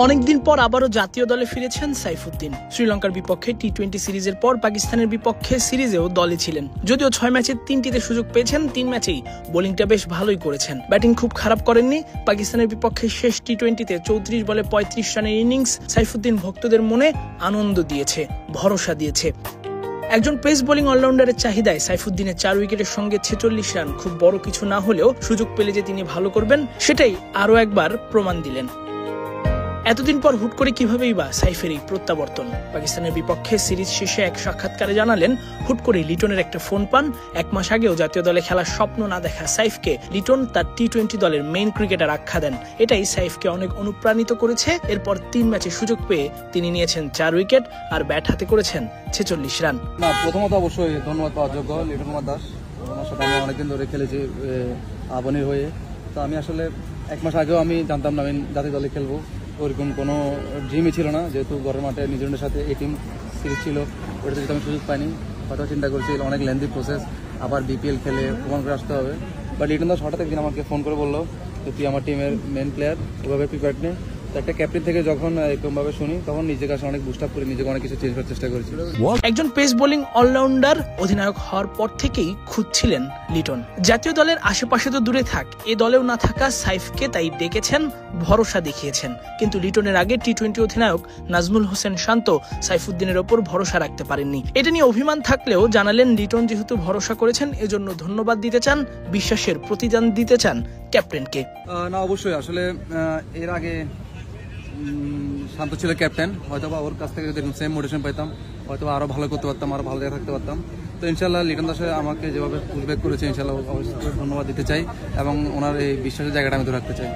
অনেকদিন পর আবারও জাতীয় দলে ফিরেছেন সাইফুদ্দিন। শ্রীলঙ্কার বিপক্ষে টি-20 সিরিজের পর পাকিস্তানের বিপক্ষে সিরিজেও দলে ছিলেন। যদিও 6 ম্যাচের 3টিতে সুযোগ পেয়েছেন, 3 ম্যাচেই বোলিংটা বেশ ভালোই করেছেন। ব্যাটিং খুব খারাপ করেননি। পাকিস্তানের বিপক্ষে শেষ টি-20তে 34 বলে 35 রানের ইনিংস সাইফুদ্দিন ভক্তদের মনে আনন্দ দিয়েছে, ভরসা দিয়েছে। একজন পেস বোলিং অলরাউন্ডারের চাহিদায় সাইফুদ্দিনের 4 উইকেটের সঙ্গে 46 রান খুব বড় কিছু না হলেও সুযোগ পেলে যে তিনি ভালো করবেন সেটাই আরও একবার প্রমাণ দিলেন। এতদিন পর হুট করে কিভাবেই বা সাইফের এই প্রত্যাবর্তন? পাকিস্তানের বিপক্ষে সিরিজ শেষে এক সাক্ষাৎকারে জানালেন, হুট করে লিটনের একটা ফোন পান। 1 মাস আগেও জাতীয় দলে খেলার স্বপ্ন না দেখা সাইফকে লিটন তার টি-20 দলের মেইন ক্রিকেটার আখ্যা দেন। এটাই সাইফকে অনেক অনুপ্রাণিত করেছে। এরপর 3 ম্যাচে সুযোগ পেয়ে তিনি নিয়েছেন 4 উইকেট আর ব্যাট হাতে করেছেন 46 রান। প্রথমত অবশ্যই ধন্যবাদ পাওয়ার যোগ্য লিটন কুমার দাস। আমার সাথে আমি অনেকদিন ধরে খেলেছি আবনির হয়ে। তো আমি আসলে 1 মাস আগেও আমি জানতাম না আমি জাতীয় দলে খেলবো, ওরকম কোনো ড্রিমই ছিল না। যেহেতু ঘরের মাঠে নিজের সাথে এই টিম সিরিজ ছিল, ওটাতে যদি আমি সুযোগ পাইনি, হয়তো চিন্তা করছি অনেক লেন্দি প্রসেস, আবার বিপিএল খেলে প্রমাণ করে আসতে হবে। বাট লিটন দাস হঠাৎ একদিন আমাকে ফোন করে বললো যে তুই আমার টিমের মেন প্লেয়ার, এভাবে প্রিপেয়ার্ড নেই। একটা ক্যাপ্টেন থেকে যখন এরকমভাবে শুনি তখন নিজের কাছে অনেক বুস্ট আপ করে নিজেকে অনেক কিছু চেঞ্জ করার চেষ্টা করেছি। একজন পেস বোলিং অলরাউন্ডার অধিনায়ক হওয়ার পর থেকেই খুঁজছিলেন লিটন। জাতীয় দলের আশেপাশে তো দূরে থাক, এ দলেও না থাকা সাইফকে তাই ডেকেছেন, ভরসা দেখিয়েছেন। কিন্তু লিটনের আগে টি-20 অধিনায়ক নাজমুল হোসেন শান্ত সাইফুদ্দিনের ওপর ভরসা রাখতে পারেননি। এটা নিয়ে অভিমান থাকলেও জানালেন লিটন যেহেতু ভরসা করেছেন এজন্য ধন্যবাদ দিতে চান, বিশ্বাসের প্রতিদান দিতে চান ক্যাপ্টেনকে। না অবশ্যই, আসলে এর আগে শান্ত ছিল ক্যাপ্টেন, হয়তো বা ওর কাছ থেকে যদি সেম মোটিভেশন পাইতাম হয়তো আরো ভালো করতে পারতাম, আরো ভালো জায়গায় থাকতে পারতাম। তো ইনশাল্লাহ লিটন দাস আমাকে যেভাবে পুশব্যাক করেছে ইনশাল্লাহ অবশ্যই ধন্যবাদ দিতে চাই এবং ওনার এই বিশ্বাসের জায়গাটা আমি ধরে রাখতে চাই।